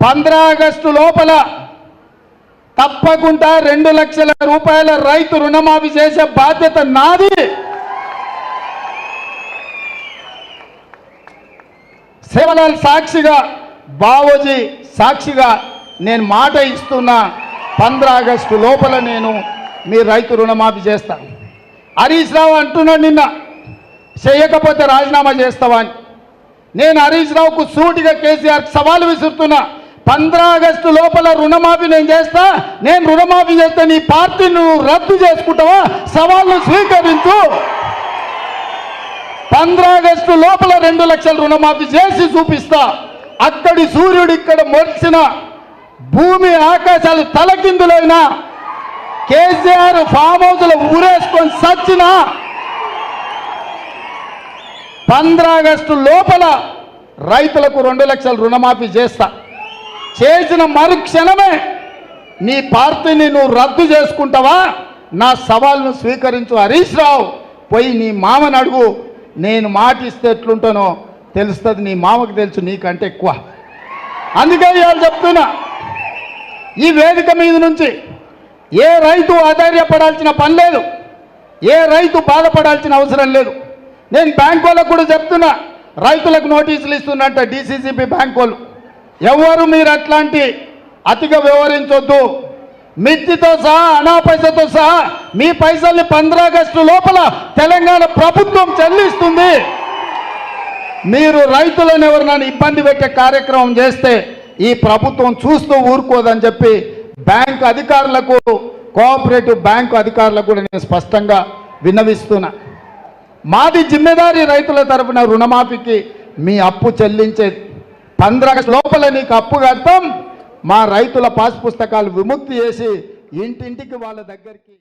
15 August లోపల తప్పకుండా 2 లక్షల రూపాయల రైతు రుణమాఫీ చేసే బాధ్యత నాది. సేవలాల్ సాక్షిగా, బావోజీ సాక్షిగా నేను మాట ఇస్తున్నా, 15 ఆగస్టు లోపల నేను మీ రైతు రుణమాఫీ చేస్తాను. హరీష్ రావు అంటున్నాడు నిన్న, చేయకపోతే రాజీనామా చేస్తావా అని. నేను హరీష్ రావుకు సూటిగా కేసీఆర్ సవాలు విసురుతున్నా, 15 ఆగస్టు లోపల రుణమాఫీ నేను చేస్తా. నేను రుణమాఫీ చేస్తే నీ పార్టీ నువ్వు రద్దు చేసుకుంటావా? సవాల్ను స్వీకరించు. 15 ఆగస్టు లోపల 2 లక్షల రుణమాఫీ చేసి చూపిస్తా. అక్కడి సూర్యుడు ఇక్కడ మొలిచిన, భూమి ఆకాశాలు తలకిందులైనా, కేసీఆర్ ఫామ్ హౌస్లో ఊరేసుకొని సచ్చినా 15 ఆగస్టు లోపల రైతులకు 2 లక్షల రుణమాఫీ చేస్తా. చేసిన మరుక్షణమే నీ పార్టీని నువ్వు రద్దు చేసుకుంటావా? నా సవాల్ను స్వీకరించు హరీష్ రావు. పోయి నీ మామని అడుగు, నేను మాట ఇస్తే ఎట్లుంటానో తెలుస్తుంది. నీ మామకు తెలుసు నీకంటే ఎక్కువ. అందుకే ఇవాళ చెప్తున్నా, ఈ వేదిక మీద నుంచి ఏ రైతు ఆధైర్యపడాల్సిన పని లేదు, ఏ రైతు బాధపడాల్సిన అవసరం లేదు. నేను బ్యాంకు వాళ్ళకు కూడా చెప్తున్నా, రైతులకు నోటీసులు ఇస్తున్నట్ట డిసిసిబి బ్యాంకు వాళ్ళు, ఎవరు మీరు అట్లాంటి అతిగా వ్యవహరించొద్దు. మిత్తితో సహా, అనా పైసతో సహా మీ పైసల్ని 15 ఆగస్టు లోపల తెలంగాణ ప్రభుత్వం చెల్లిస్తుంది. మీరు రైతులను ఎవరినైనా ఇబ్బంది పెట్టే కార్యక్రమం చేస్తే ఈ ప్రభుత్వం చూస్తూ ఊరుకోదని చెప్పి బ్యాంకు అధికారులకు, కోఆపరేటివ్ బ్యాంకు అధికారులకు కూడా నేను స్పష్టంగా విన్నవిస్తున్నా. మాది జిమ్మెదారీ రైతుల తరఫున రుణమాఫీకి మీ అప్పు చెల్లించేది. 15 ఆగస్టు లోపల నీకు అప్పు కడతాం. మా రైతుల పాస్ పుస్తకాలు విముక్తి చేసి ఇంటింటికి వాళ్ళ దగ్గరికి